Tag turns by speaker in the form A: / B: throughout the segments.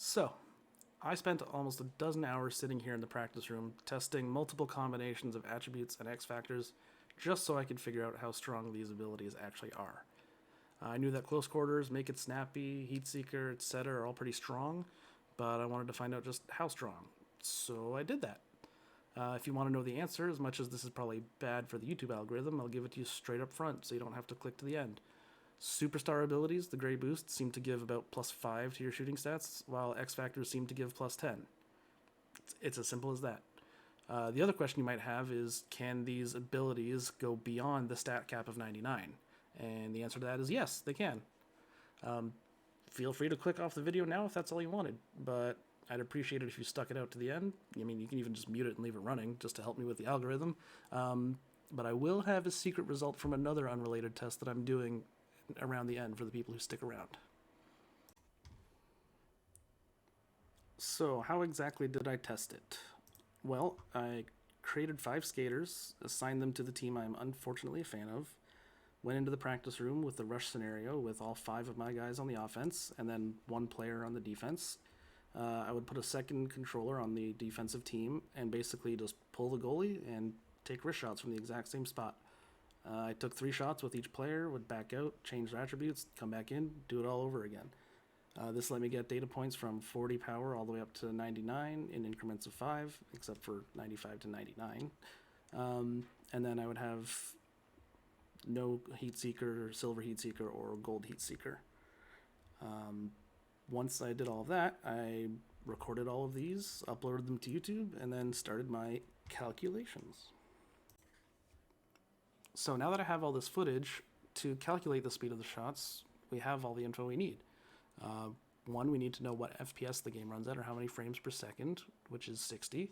A: So, I spent almost a dozen hours sitting here in the practice room testing multiple combinations of attributes and X factors just so I could figure out how strong these abilities actually are. I knew that close quarters, make it snappy, Heatseeker, etc. are all pretty strong, but I wanted to find out just how strong. So I did that. If you want to know the answer, as much as this is probably bad for the YouTube algorithm, I'll give it to you straight up front so you don't have to click to the end. Superstar abilities, the gray boost, seem to give about +5 to your shooting stats, while X factors seem to give +10. It's as simple as that. The other question you might have is, can these abilities go beyond the stat cap of 99? And the answer to that is yes, they can. Feel free to click off the video now if that's all you wanted, but I'd appreciate it if you stuck it out to the end. I mean, you can even just mute it and leave it running just to help me with the algorithm. But I will have a secret result from another unrelated test that I'm doing around the end for the people who stick around. So, how exactly did I test it? Well, I created 5 skaters, assigned them to the team I'm unfortunately a fan of, went into the practice room with the rush scenario with all 5 of my guys on the offense and then 1 player on the defense. I would put a second controller on the defensive team and basically just pull the goalie and take wrist shots from the exact same spot. I took 3 shots with each player, would back out, change their attributes, come back in, do it all over again. This let me get data points from 40 power all the way up to 99 in increments of 5, except for 95 to 99. And then I would have no Heatseeker, silver Heatseeker, or gold Heatseeker. Once I did all of that, I recorded all of these, uploaded them to YouTube, and then started my calculations. So now that I have all this footage, to calculate the speed of the shots, we have all the info we need. One, we need to know what FPS the game runs at, or how many frames per second, which is 60.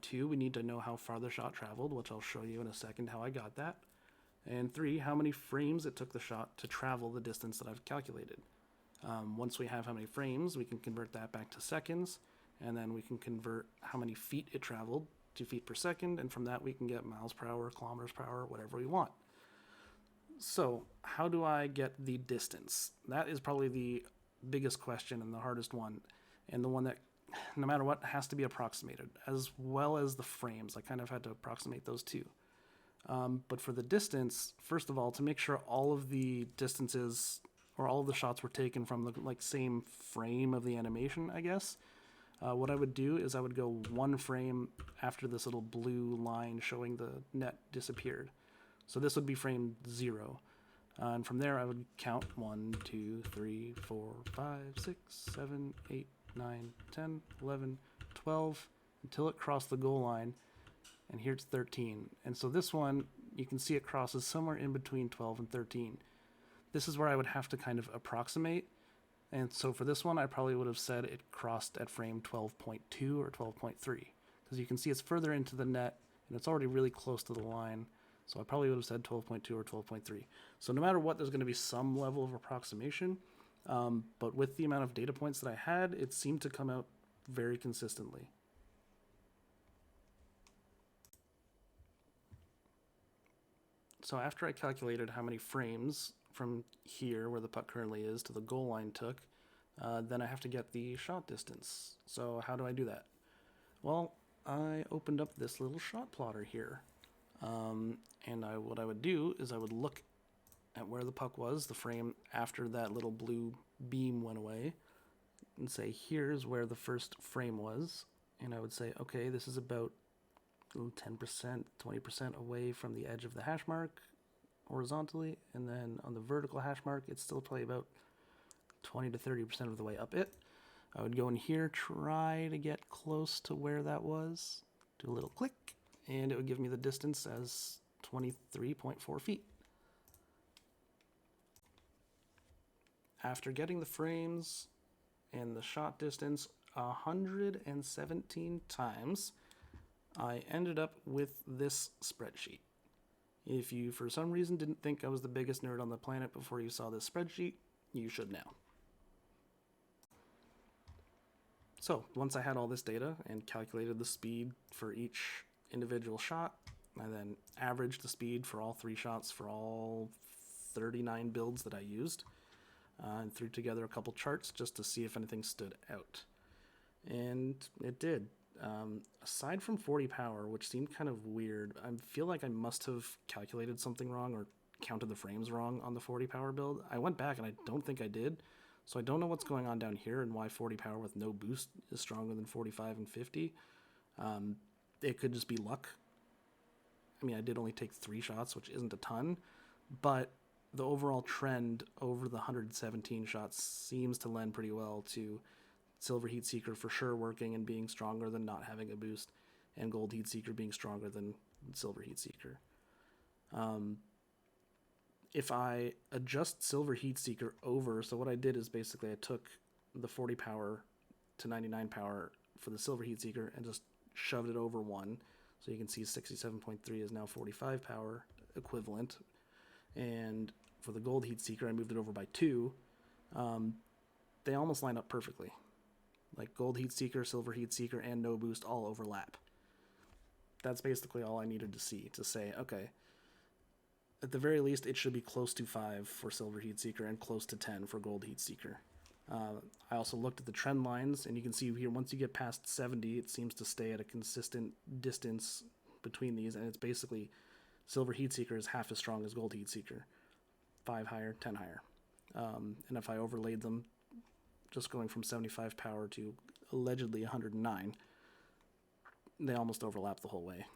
A: 2, we need to know how far the shot traveled, which I'll show you in a second how I got that. And 3, how many frames it took the shot to travel the distance that I've calculated. Once we have how many frames, we can convert that back to seconds, and then we can convert how many feet it traveled to feet per second, and from that we can get miles per hour, kilometers per hour, whatever we want. So, how do I get the distance? That is probably the biggest question and the hardest one, and the one that, no matter what, has to be approximated, as well as the frames. I kind of had to approximate those too. But for the distance, first of all, to make sure all of the distances or all of the shots were taken from the same frame of the animation, I guess, what I would do is I would go 1 frame after this little blue line showing the net disappeared. So this would be frame 0. And from there I would count 1, 2, 3, 4, 5, 6, 7, 8, 9, 10, 11, 12, until it crossed the goal line. And here it's 13. And so this one, you can see it crosses somewhere in between 12 and 13. This is where I would have to kind of approximate. And so for this one, I probably would have said it crossed at frame 12.2 or 12.3. Because you can see it's further into the net, and it's already really close to the line. So I probably would have said 12.2 or 12.3. So no matter what, there's going to be some level of approximation. But with the amount of data points that I had, it seemed to come out very consistently. So after I calculated how many frames from here, where the puck currently is, to the goal line took, then I have to get the shot distance. So how do I do that? Well, I opened up this little shot plotter here. And what I would do is I would look at where the puck was, the frame after that little blue beam went away, and say, here's where the first frame was. And I would say, okay, this is about 10%, 20% away from the edge of the hash mark horizontally, and then on the vertical hash mark, it's still probably about 20 to 30% of the way up it. I would go in here, try to get close to where that was, do a little click, and it would give me the distance as 23.4 feet. After getting the frames and the shot distance 117 times, I ended up with this spreadsheet. If you, for some reason, didn't think I was the biggest nerd on the planet before you saw this spreadsheet, you should now. So, once I had all this data and calculated the speed for each individual shot, I then averaged the speed for all 3 shots for all 39 builds that I used. and threw together a couple charts just to see if anything stood out. And it did. Aside from 40 power, which seemed kind of weird, I feel like I must have calculated something wrong or counted the frames wrong on the 40 power build. I went back and I don't think I did. So I don't know what's going on down here and why 40 power with no boost is stronger than 45 and 50. It could just be luck. I mean, I did only take 3 shots, which isn't a ton, but the overall trend over the 117 shots seems to lend pretty well to Silver Heatseeker for sure working and being stronger than not having a boost, and Gold Heatseeker being stronger than Silver Heatseeker. If I adjust Silver Heatseeker over, so what I did is basically I took the 40 power to 99 power for the Silver Heatseeker and just shoved it over 1. So you can see 67.3 is now 45 power equivalent. And for the Gold Heatseeker, I moved it over by 2. They almost line up perfectly. Like Gold Heatseeker, Silver Heatseeker, and no boost all overlap. That's basically all I needed to see to say, okay, at the very least, it should be close to 5 for Silver Heatseeker and close to 10 for Gold Heatseeker. I also looked at the trend lines, and you can see here, once you get past 70, it seems to stay at a consistent distance between these, and it's basically Silver Heatseeker is half as strong as Gold Heatseeker. 5 higher, 10 higher. And if I overlaid them, just going from 75 power to allegedly 109, they almost overlap the whole way.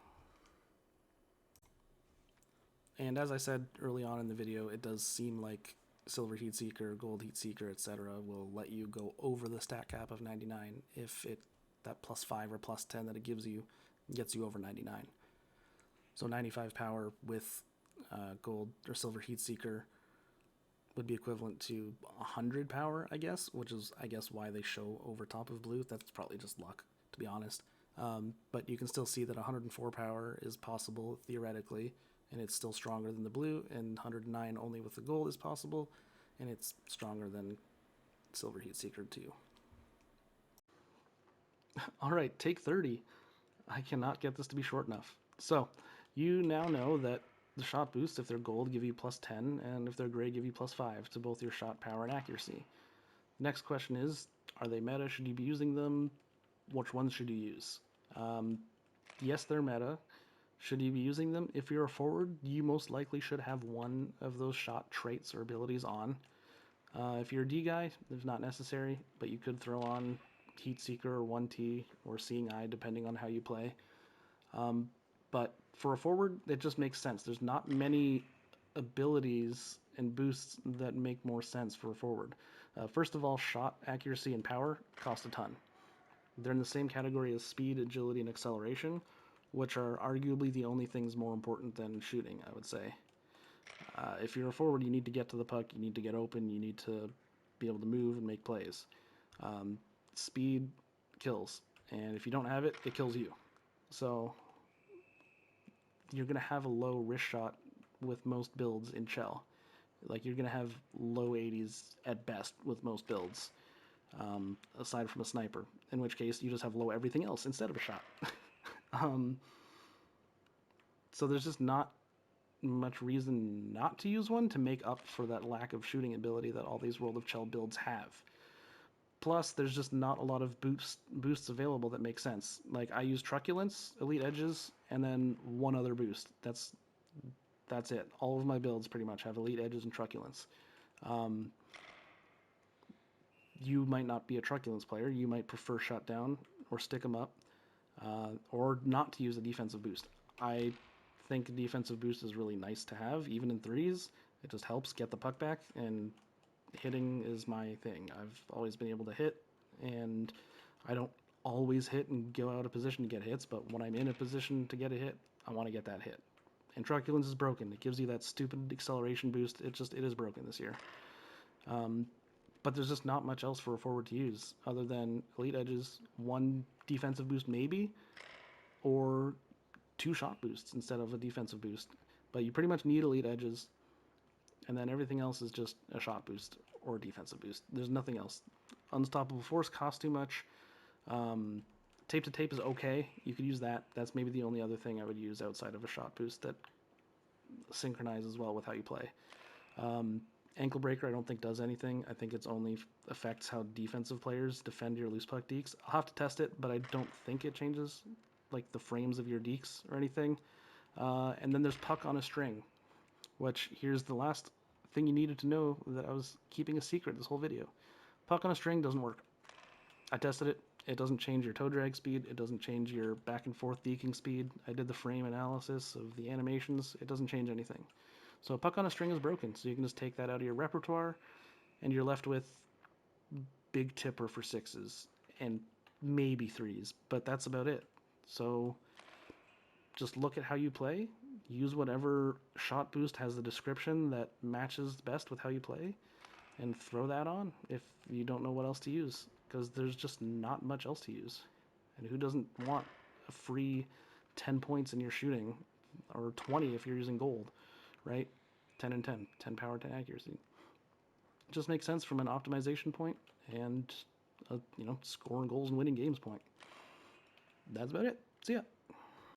A: And as I said early on in the video, it does seem like Silver Heatseeker, Gold Heatseeker, etc. will let you go over the stat cap of 99 if that plus 5 or plus 10 that it gives you gets you over 99. So 95 power with Gold or Silver Heatseeker would be equivalent to 100 power, I guess, which is, I guess, why they show over top of blue. That's probably just luck, to be honest. But you can still see that 104 power is possible, theoretically, and it's still stronger than the blue, and 109 only with the gold is possible, and it's stronger than Silver Heatseeker too. All right, take 30. I cannot get this to be short enough. So, you now know that the shot boosts, if they're gold, give you plus 10, and if they're gray, give you plus 5 to both your shot power and accuracy. Next question is, are they meta? Should you be using them? Which ones should you use? Yes, they're meta. Should you be using them? If you're a forward, you most likely should have one of those shot traits or abilities on. If you're a D guy, it's not necessary, but you could throw on Heatseeker or 1T or Seeing Eye, depending on how you play. But for a forward, it just makes sense. There's not many abilities and boosts that make more sense for a forward. First of all, shot, accuracy, and power cost a ton. They're in the same category as speed, agility, and acceleration, which are arguably the only things more important than shooting, I would say. If you're a forward, you need to get to the puck, you need to get open, you need to be able to move and make plays. Speed kills, and if you don't have it, it kills you. So you're going to have a low wrist shot with most builds in Shell. Like, you're going to have low 80s at best with most builds, aside from a sniper, in which case you just have low everything else instead of a shot. So there's just not much reason not to use one to make up for that lack of shooting ability that all these World of Shell builds have. Plus, there's just not a lot of boosts available that make sense. Like, I use Truculence, Elite Edges, and then one other boost. That's it. All of my builds pretty much have Elite Edges and Truculence. You might not be a Truculence player. You might prefer Shutdown or Stick 'em Up, or not to use a defensive boost. I think a defensive boost is really nice to have, even in threes. It just helps get the puck back, and hitting is my thing. I've always been able to hit, and I don't always hit and go out of position to get hits, but when I'm in a position to get a hit, I want to get that hit. And Truculence is broken. It gives you that stupid acceleration boost. It is broken this year. But there's just not much else for a forward to use other than Elite Edges, one defensive boost maybe, or 2 shot boosts instead of a defensive boost. But you pretty much need Elite Edges, and then everything else is just a shot boost or a defensive boost. There's nothing else. Unstoppable Force costs too much. Tape to Tape is okay. You could use that. That's maybe the only other thing I would use outside of a shot boost that synchronizes well with how you play. Ankle breaker I don't think does anything. I think it's only affects how defensive players defend your loose puck dekes. I'll have to test it, but I don't think it changes like the frames of your dekes or anything. And then there's puck on a string, which here's the last thing you needed to know that I was keeping a secret this whole video. Puck on a string doesn't work. I tested it. It doesn't change your toe drag speed. It doesn't change your back and forth deking speed. I did the frame analysis of the animations. It doesn't change anything. So puck on a string is broken. So you can just take that out of your repertoire, and you're left with big tipper for sixes and maybe threes, but that's about it. So just look at how you play. Use whatever shot boost has the description that matches best with how you play, and throw that on if you don't know what else to use, because there's just not much else to use. And who doesn't want a free 10 points in your shooting, or 20 if you're using gold, right? 10 and 10, 10 power, 10 accuracy. It just makes sense from an optimization point and a, scoring goals and winning games point. That's about it. See ya.